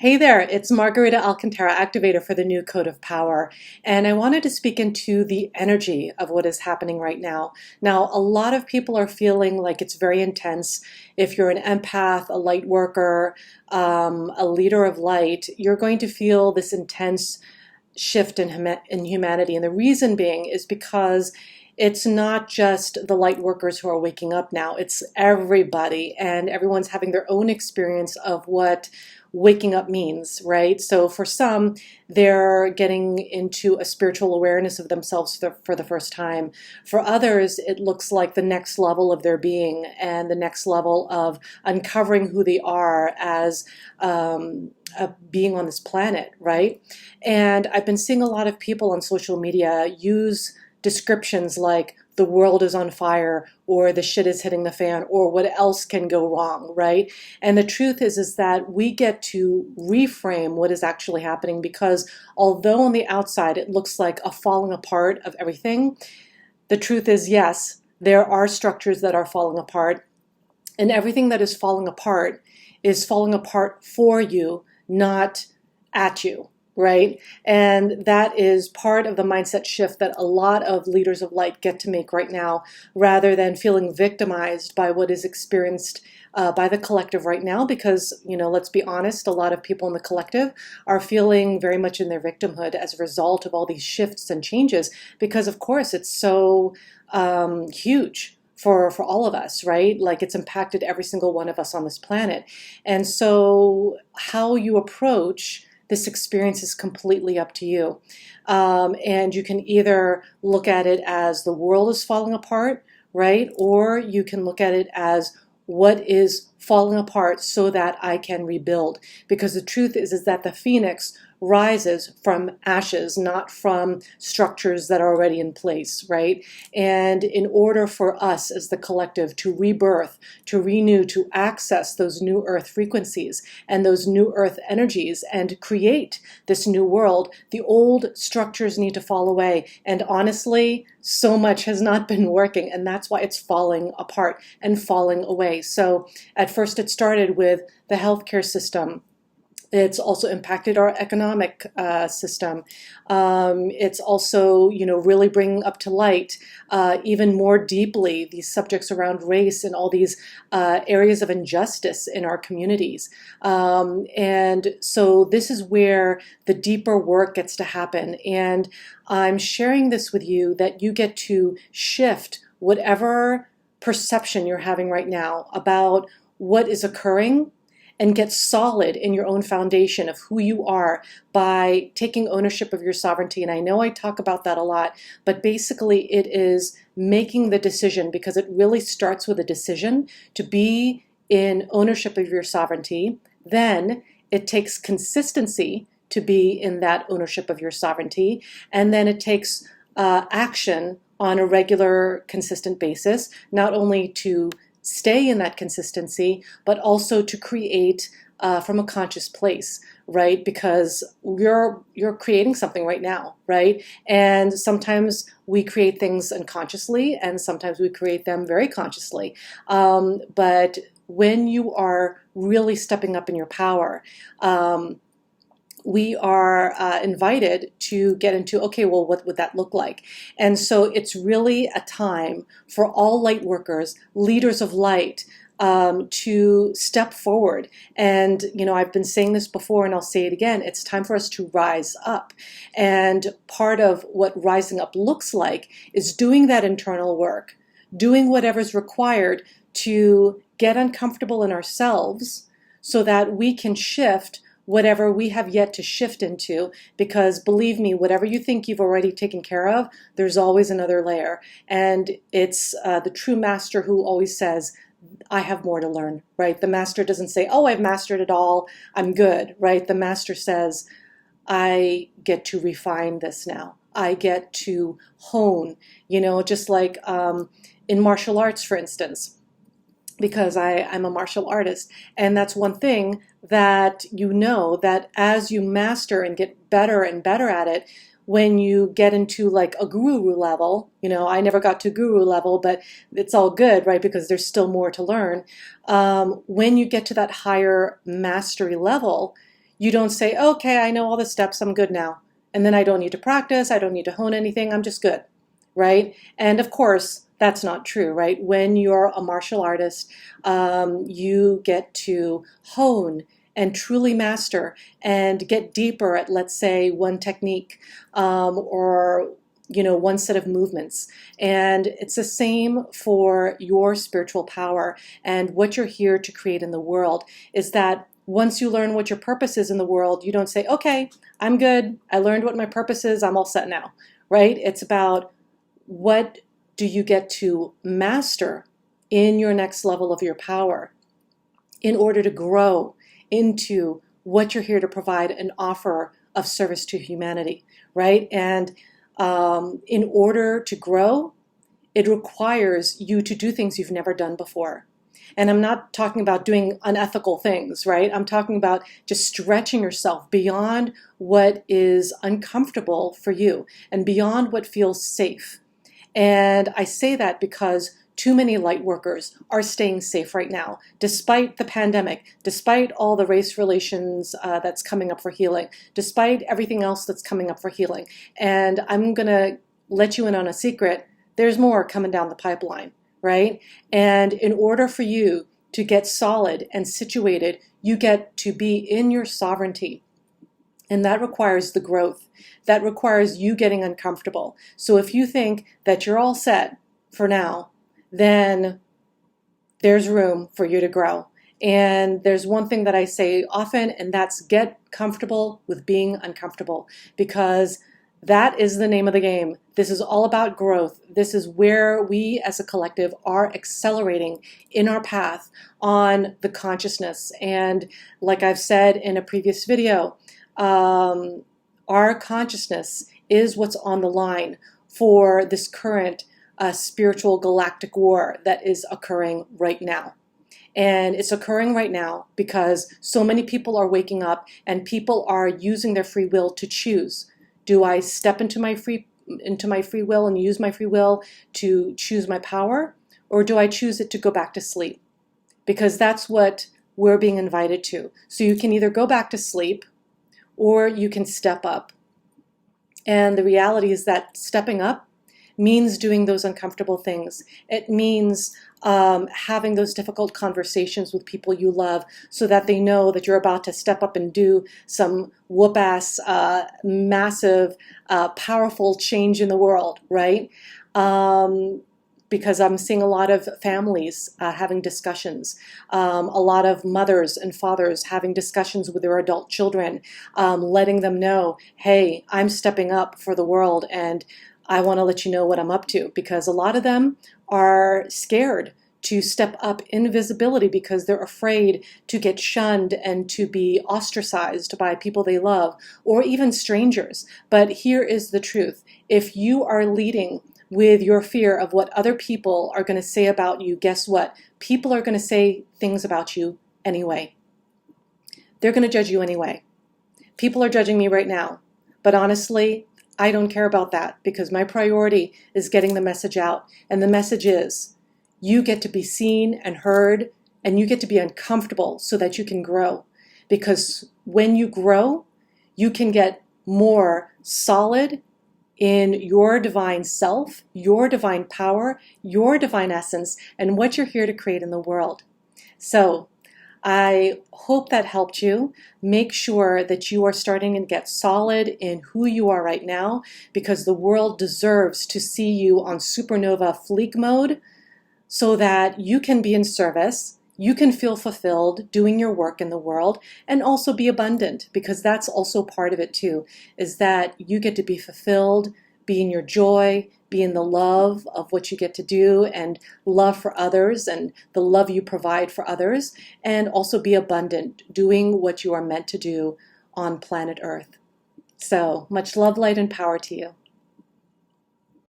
Hey there, it's Margarita Alcantara, activator for the new Code of Power. And I wanted to speak into the energy of what is happening right now. Now, a lot of people are feeling like it's very intense. If you're an empath, a light worker, a leader of light, you're going to feel this intense shift in humanity. And the reason being is because it's not just the light workers who are waking up now, it's everybody, and everyone's having their own experience of what waking up means, right? So for some, they're getting into a spiritual awareness of themselves for the first time. For others, it looks like the next level of their being and the next level of uncovering who they are as a being on this planet, right? And I've been seeing a lot of people on social media use descriptions like the world is on fire or the shit is hitting the fan or what else can go wrong, right? And the truth is that we get to reframe what is actually happening, because although on the outside it looks like a falling apart of everything, the truth is, yes, there are structures that are falling apart, and everything that is falling apart for you, not at you. Right? And that is part of the mindset shift that a lot of leaders of light get to make right now, rather than feeling victimized by what is experienced by the collective right now. Because, let's be honest, a lot of people in the collective are feeling very much in their victimhood as a result of all these shifts and changes, because of course it's so huge for all of us, right? Like, it's impacted every single one of us on this planet. And so how you approach this experience is completely up to you. And you can either look at it as the world is falling apart, right? Or you can look at it as what is falling apart so that I can rebuild. Because the truth is that the phoenix rises from ashes, not from structures that are already in place, right? And in order for us as the collective to rebirth, to renew, to access those new earth frequencies and those new earth energies and create this new world, the old structures need to fall away. And honestly, so much has not been working, and that's why it's falling apart and falling away. So at first it started with the healthcare system. It's also impacted our economic system. It's also, really bringing up to light even more deeply these subjects around race and all these areas of injustice in our communities. And so this is where the deeper work gets to happen. And I'm sharing this with you that you get to shift whatever perception you're having right now about what is occurring, and get solid in your own foundation of who you are by taking ownership of your sovereignty. And I know I talk about that a lot, but basically it is making the decision, because it really starts with a decision to be in ownership of your sovereignty. Then it takes consistency to be in that ownership of your sovereignty. And then it takes action on a regular, consistent basis, not only to stay in that consistency, but also to create from a conscious place, right? Because you're creating something right now, right? And sometimes we create things unconsciously, and sometimes we create them very consciously. But when you are really stepping up in your power, we are invited to get into, okay, well, what would that look like? And so it's really a time for all light workers, leaders of light, to step forward. And, I've been saying this before and I'll say it again, it's time for us to rise up. And part of what rising up looks like is doing that internal work, doing whatever's required to get uncomfortable in ourselves so that we can shift whatever we have yet to shift into. Because believe me, whatever you think you've already taken care of, there's always another layer. And it's the true master who always says, I have more to learn, right? The master doesn't say, oh, I've mastered it all, I'm good, right? The master says, I get to refine this now. I get to hone, just like in martial arts, for instance, because I'm a martial artist. And that's one thing that that as you master and get better and better at it, when you get into like a guru level, I never got to guru level, but it's all good, right? Because there's still more to learn. When you get to that higher mastery level, You don't say, okay, I know all the steps, I'm good now. And then I don't need to practice, I don't need to hone anything, I'm just good, right? And of course, that's not true, right? When you're a martial artist, you get to hone and truly master and get deeper at, let's say, one technique or one set of movements. And it's the same for your spiritual power. And what you're here to create in the world is that once you learn what your purpose is in the world, you don't say, okay, I'm good, I learned what my purpose is, I'm all set now, right? It's about what do you get to master in your next level of your power in order to grow into what you're here to provide and offer of service to humanity, right? And in order to grow, it requires you to do things you've never done before. And I'm not talking about doing unethical things, right? I'm talking about just stretching yourself beyond what is uncomfortable for you and beyond what feels safe. And I say that because too many light workers are staying safe right now, despite the pandemic, despite all the race relations that's coming up for healing, despite everything else that's coming up for healing. And I'm going to let you in on a secret. There's more coming down the pipeline, right? And in order for you to get solid and situated, you get to be in your sovereignty. And that requires the growth. That requires you getting uncomfortable. So if you think that you're all set for now, then there's room for you to grow. And there's one thing that I say often, and that's get comfortable with being uncomfortable, because that is the name of the game. This is all about growth. This is where we as a collective are accelerating in our path on the consciousness. And like I've said in a previous video, our consciousness is what's on the line for this current spiritual galactic war that is occurring right now. And it's occurring right now because so many people are waking up and people are using their free will to choose. Do I step into my free will and use my free will to choose my power, or do I choose it to go back to sleep? Because that's what we're being invited to. So you can either go back to sleep or you can step up. And the reality is that stepping up means doing those uncomfortable things. It means having those difficult conversations with people you love so that they know that you're about to step up and do some whoop-ass, massive, powerful change in the world, right? Because I'm seeing a lot of families having discussions, a lot of mothers and fathers having discussions with their adult children, letting them know, hey, I'm stepping up for the world and I want to let you know what I'm up to, because a lot of them are scared to step up in visibility because they're afraid to get shunned and to be ostracized by people they love or even strangers. But here is the truth. If you are leading with your fear of what other people are going to say about you, guess what? People are going to say things about you anyway. They're going to judge you anyway. People are judging me right now. But honestly, I don't care about that because my priority is getting the message out. And the message is you get to be seen and heard, and you get to be uncomfortable so that you can grow. Because when you grow, you can get more solid in your divine self, your divine power, your divine essence, and what you're here to create in the world. So I hope that helped you. Make sure that you are starting to get solid in who you are right now, because the world deserves to see you on supernova fleek mode so that you can be in service, you can feel fulfilled doing your work in the world, and also be abundant, because that's also part of it too, is that you get to be fulfilled, be in your joy, be in the love of what you get to do and love for others and the love you provide for others, and also be abundant doing what you are meant to do on planet Earth. So much love, light, and power to you.